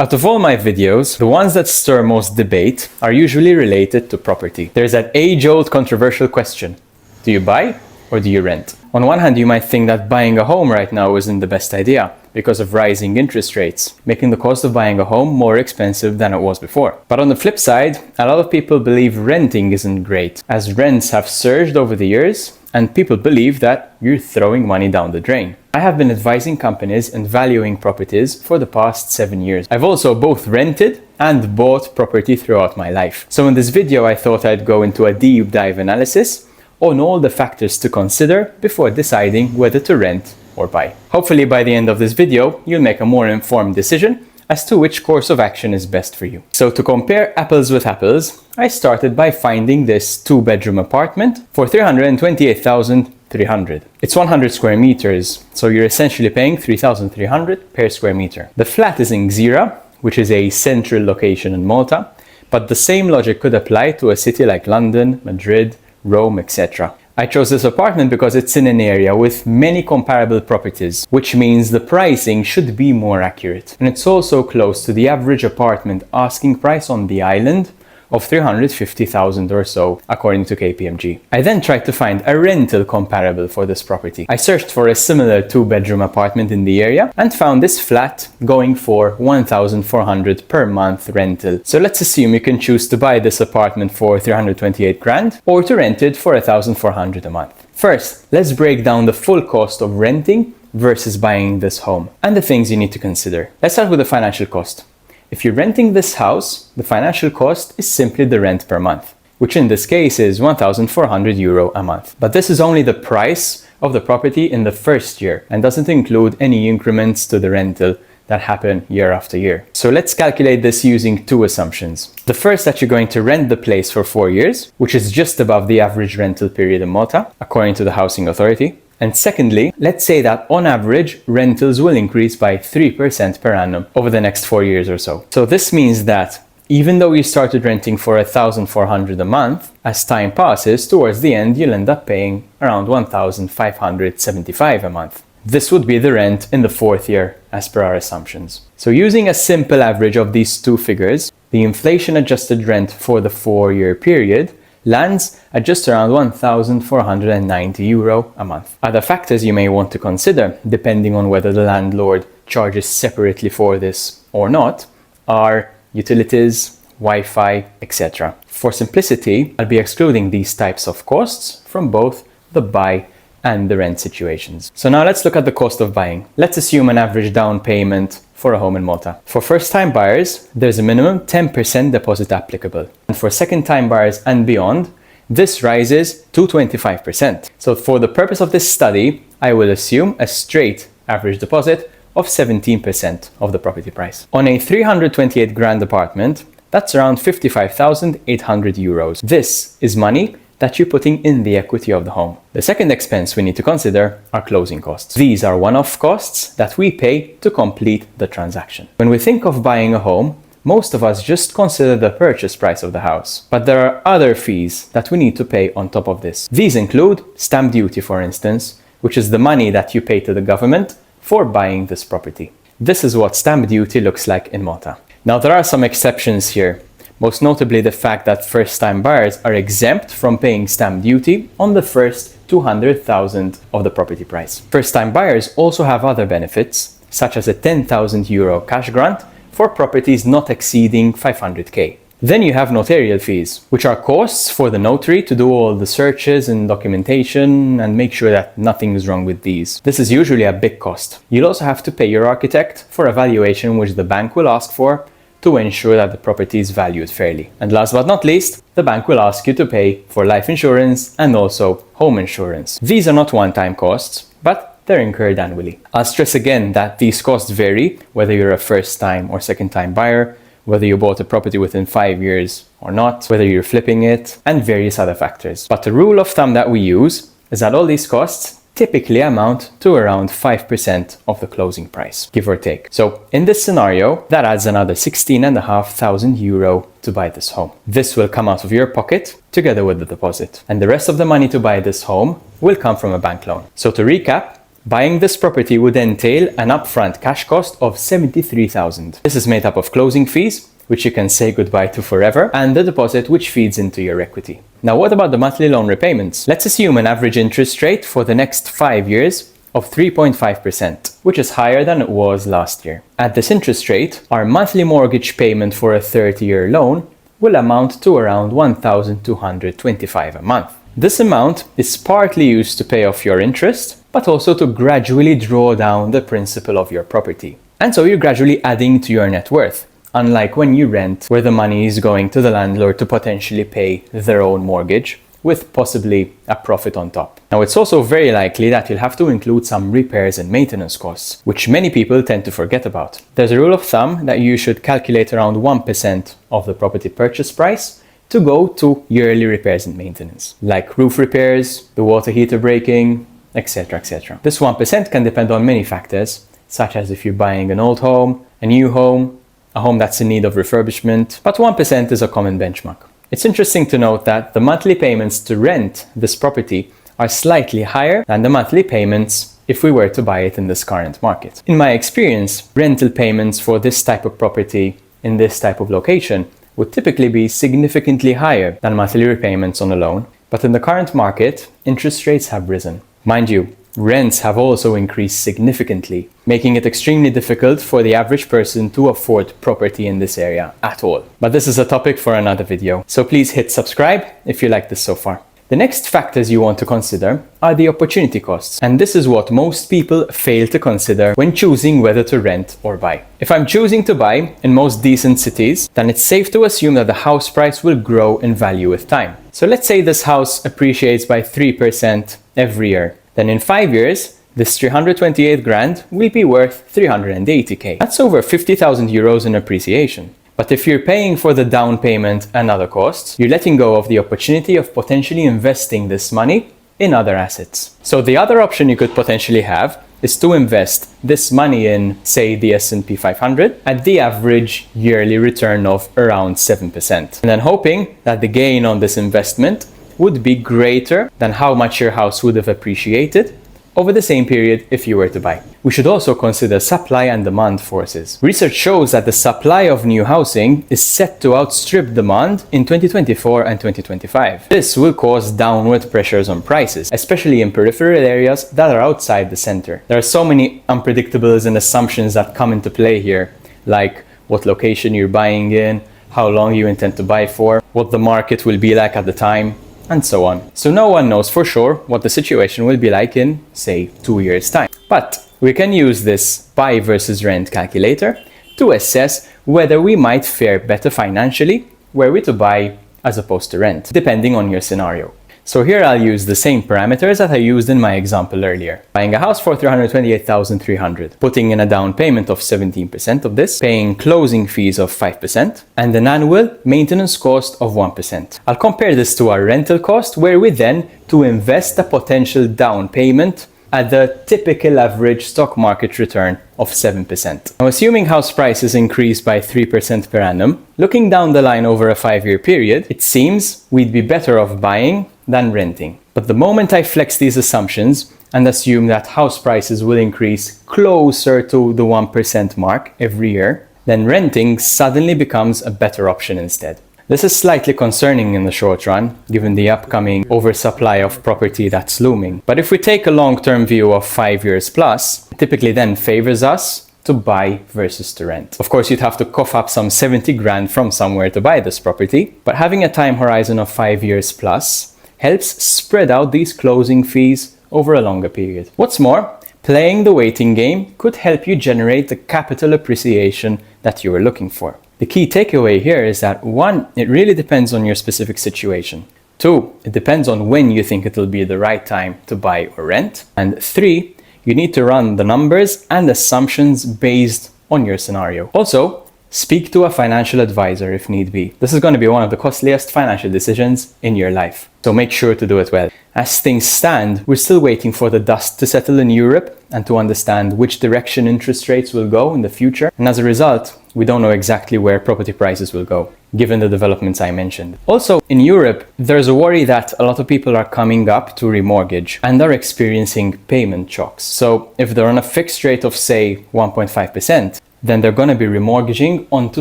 Out of all my videos, the ones that stir most debate are usually related to property. There's that age-old controversial question: do you buy or do you rent? On one hand, you might think that buying a home right now isn't the best idea because of rising interest rates, making the cost of buying a home more expensive than it was before. But on the flip side, a lot of people believe renting isn't great, as rents have surged over the years, and people believe that you're throwing money down the drain. I have been advising companies and valuing properties for the past 7 years. I've also both rented and bought property throughout my life. So in this video, I thought I'd go into a deep dive analysis on all the factors to consider before deciding whether to rent or buy. Hopefully by the end of this video, you'll make a more informed decision as to which course of action is best for you. So to compare apples with apples, I started by finding this 2-bedroom apartment for $328,300. It's 100 square meters, so you're essentially paying $3,300 per square meter. The flat is in Gżira, which is a central location in Malta, but the same logic could apply to a city like London, Madrid, Rome, etc. I chose this apartment because it's in an area with many comparable properties, which means the pricing should be more accurate. And it's also close to the average apartment asking price on the island of $350,000 or so, according to KPMG. I then tried to find a rental comparable for this property. I searched for a similar 2-bedroom apartment in the area and found this flat going for $1,400 per month rental. So let's assume you can choose to buy this apartment for 328 grand or to rent it for $1,400 a month. First, let's break down the full cost of renting versus buying this home and the things you need to consider. Let's start with the financial cost. If you're renting this house, the financial cost is simply the rent per month, which in this case is €1,400 a month. But this is only the price of the property in the first year and doesn't include any increments to the rental that happen year after year. So let's calculate this using 2 assumptions. The first, that you're going to rent the place for 4 years, which is just above the average rental period in Malta, according to the Housing Authority. And secondly, let's say that on average, rentals will increase by 3% per annum over the next 4 years or so. So this means that even though you started renting for $1,400 a month, as time passes, towards the end, you'll end up paying around $1,575 a month. This would be the rent in the 4th year, as per our assumptions. So using a simple average of these 2 figures, the inflation-adjusted rent for the 4-year period lands at just around €1,490 a month. Other factors you may want to consider, depending on whether the landlord charges separately for this or not, are utilities, Wi-Fi, etc. For simplicity, I'll be excluding these types of costs from both the buy and the rent situations. So now let's look at the cost of buying. Let's assume an average down payment for a home in Malta. For first-time buyers, there's a minimum 10% deposit applicable. And for second-time buyers and beyond, this rises to 25%. So for the purpose of this study, I will assume a straight average deposit of 17% of the property price. On a 328 grand apartment, that's around €55,800. This is money that you're putting in the equity of the home. The second expense we need to consider are closing costs. These are one-off costs that we pay to complete the transaction. When we think of buying a home, most of us just consider the purchase price of the house. But there are other fees that we need to pay on top of this. These include stamp duty, for instance, which is the money that you pay to the government for buying this property. This is what stamp duty looks like in Malta. Now, there are some exceptions here. Most notably the fact that first-time buyers are exempt from paying stamp duty on the first 200,000 of the property price. First-time buyers also have other benefits, such as a €10,000 cash grant for properties not exceeding 500k. Then you have notarial fees, which are costs for the notary to do all the searches and documentation and make sure that nothing is wrong with these. This is usually a big cost. You'll also have to pay your architect for a valuation which the bank will ask for to ensure that the property is valued fairly. And last but not least, the bank will ask you to pay for life insurance and also home insurance. These are not one-time costs, but they're incurred annually. I'll stress again that these costs vary whether you're a first-time or second-time buyer, whether you bought a property within 5 years or not, whether you're flipping it, and various other factors. But the rule of thumb that we use is that all these costs typically amount to around 5% of the closing price, give or take. So in this scenario, that adds another €16,500 to buy this home. This will come out of your pocket together with the deposit. And the rest of the money to buy this home will come from a bank loan. So to recap, Buying this property would entail an upfront cash cost of $73,000. This is made up of closing fees, which you can say goodbye to forever, and the deposit which feeds into your equity. Now, what about the monthly loan repayments? Let's assume an average interest rate for the next 5 years of 3.5%, which is higher than it was last year. At this interest rate, our monthly mortgage payment for a 30-year loan will amount to around $1,225 a month. This amount is partly used to pay off your interest, but also to gradually draw down the principal of your property. And so you're gradually adding to your net worth, unlike when you rent, where the money is going to the landlord to potentially pay their own mortgage, with possibly a profit on top. Now, it's also very likely that you'll have to include some repairs and maintenance costs, which many people tend to forget about. There's a rule of thumb that you should calculate around 1% of the property purchase price to go to yearly repairs and maintenance, like roof repairs, the water heater breaking, etc., etc. This 1% can depend on many factors, such as if you're buying an old home, a new home, a home that's in need of refurbishment, but 1% is a common benchmark. It's interesting to note that the monthly payments to rent this property are slightly higher than the monthly payments if we were to buy it in this current market. In my experience, rental payments for this type of property in this type of location would typically be significantly higher than monthly repayments on a loan, but in the current market, interest rates have risen. Mind you, rents have also increased significantly, making it extremely difficult for the average person to afford property in this area at all. But this is a topic for another video, so please hit subscribe if you like this so far. The next factors you want to consider are the opportunity costs, and this is what most people fail to consider when choosing whether to rent or buy. If I'm choosing to buy in most decent cities, then it's safe to assume that the house price will grow in value with time. So let's say this house appreciates by 3% every year. Then in 5 years, this 328 grand will be worth 380k. That's over 50,000 euros in appreciation. But if you're paying for the down payment and other costs, you're letting go of the opportunity of potentially investing this money in other assets. So the other option you could potentially have is to invest this money in, say, the S&P 500 at the average yearly return of around 7%. And then hoping that the gain on this investment would be greater than how much your house would have appreciated over the same period if you were to buy. We should also consider supply and demand forces. Research shows that the supply of new housing is set to outstrip demand in 2024 and 2025. This will cause downward pressures on prices, especially in peripheral areas that are outside the center. There are so many unpredictables and assumptions that come into play here, like what location you're buying in, how long you intend to buy for, what the market will be like at the time, and so on. So no one knows for sure what the situation will be like in, say, 2 years' time. But we can use this buy versus rent calculator to assess whether we might fare better financially were we to buy as opposed to rent, depending on your scenario. So here I'll use the same parameters that I used in my example earlier. Buying a house for $328,300, putting in a down payment of 17% of this, paying closing fees of 5%, and an annual maintenance cost of 1%. I'll compare this to our rental cost, where we then to invest a potential down payment at the typical average stock market return of 7%. Now, assuming house prices increase by 3% per annum, looking down the line over a 5-year period, it seems we'd be better off buying than renting. But the moment I flex these assumptions and assume that house prices will increase closer to the 1% mark every year, then renting suddenly becomes a better option instead. This is slightly concerning in the short run, given the upcoming oversupply of property that's looming. But if we take a long-term view of 5 years plus, it typically then favors us to buy versus to rent. Of course, you'd have to cough up some 70 grand from somewhere to buy this property, but having a time horizon of 5 years plus helps spread out these closing fees over a longer period. What's more, playing the waiting game could help you generate the capital appreciation that you are looking for. The key takeaway here is that 1, it really depends on your specific situation. 2, it depends on when you think it'll be the right time to buy or rent. And 3, you need to run the numbers and assumptions based on your scenario. Also, speak to a financial advisor if need be. This is going to be one of the costliest financial decisions in your life, so make sure to do it well. As things stand, we're still waiting for the dust to settle in Europe and to understand which direction interest rates will go in the future. And as a result, we don't know exactly where property prices will go. given the developments I mentioned. Also, in Europe, there's a worry that a lot of people are coming up to remortgage and are experiencing payment shocks. So if they're on a fixed rate of, say, 1.5%, then they're going to be remortgaging onto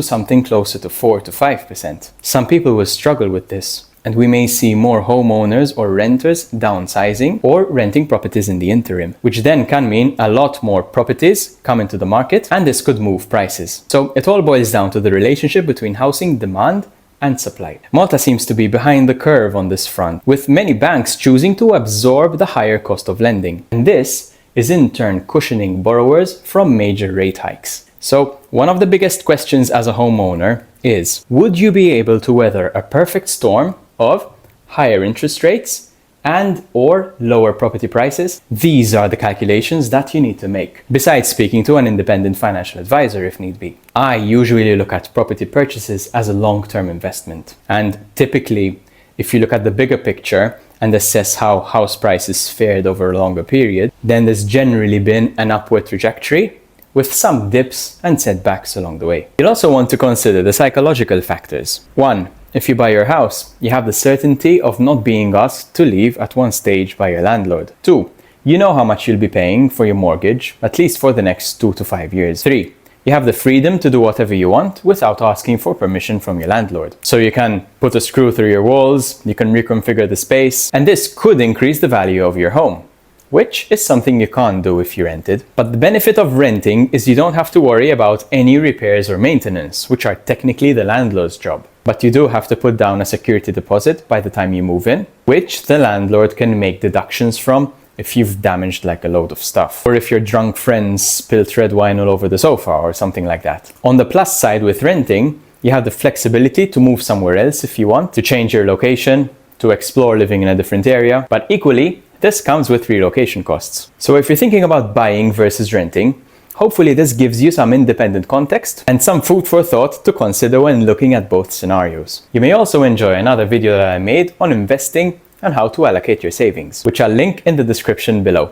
something closer to 4 to 5%. Some people will struggle with this, and we may see more homeowners or renters downsizing or renting properties in the interim, which then can mean a lot more properties come into the market, and this could move prices. So it all boils down to the relationship between housing demand and supply. Malta seems to be behind the curve on this front, with many banks choosing to absorb the higher cost of lending. And this is in turn cushioning borrowers from major rate hikes. So one of the biggest questions as a homeowner is, would you be able to weather a perfect storm of higher interest rates and or lower property prices? These are the calculations that you need to make, besides speaking to an independent financial advisor if need be. I usually look at property purchases as a long-term investment, and typically, if you look at the bigger picture and assess how house prices fared over a longer period, then there's generally been an upward trajectory with some dips and setbacks along the way. You'll also want to consider the psychological factors. 1. If you buy your house, you have the certainty of not being asked to leave at one stage by your landlord. 2. You know how much you'll be paying for your mortgage, at least for the next 2 to 5 years. 3. You have the freedom to do whatever you want without asking for permission from your landlord. So you can put a screw through your walls, you can reconfigure the space, and this could increase the value of your home, which is something you can't do if you rented. But the benefit of renting is you don't have to worry about any repairs or maintenance, which are technically the landlord's job. But you do have to put down a security deposit by the time you move in, which the landlord can make deductions from if you've damaged like a load of stuff, or if your drunk friends spilt red wine all over the sofa or something like that. On the plus side with renting, you have the flexibility to move somewhere else if you want, to change your location, to explore living in a different area, but equally, this comes with relocation costs. So if you're thinking about buying versus renting, hopefully this gives you some independent context and some food for thought to consider when looking at both scenarios. You may also enjoy another video that I made on investing and how to allocate your savings, which I'll link in the description below.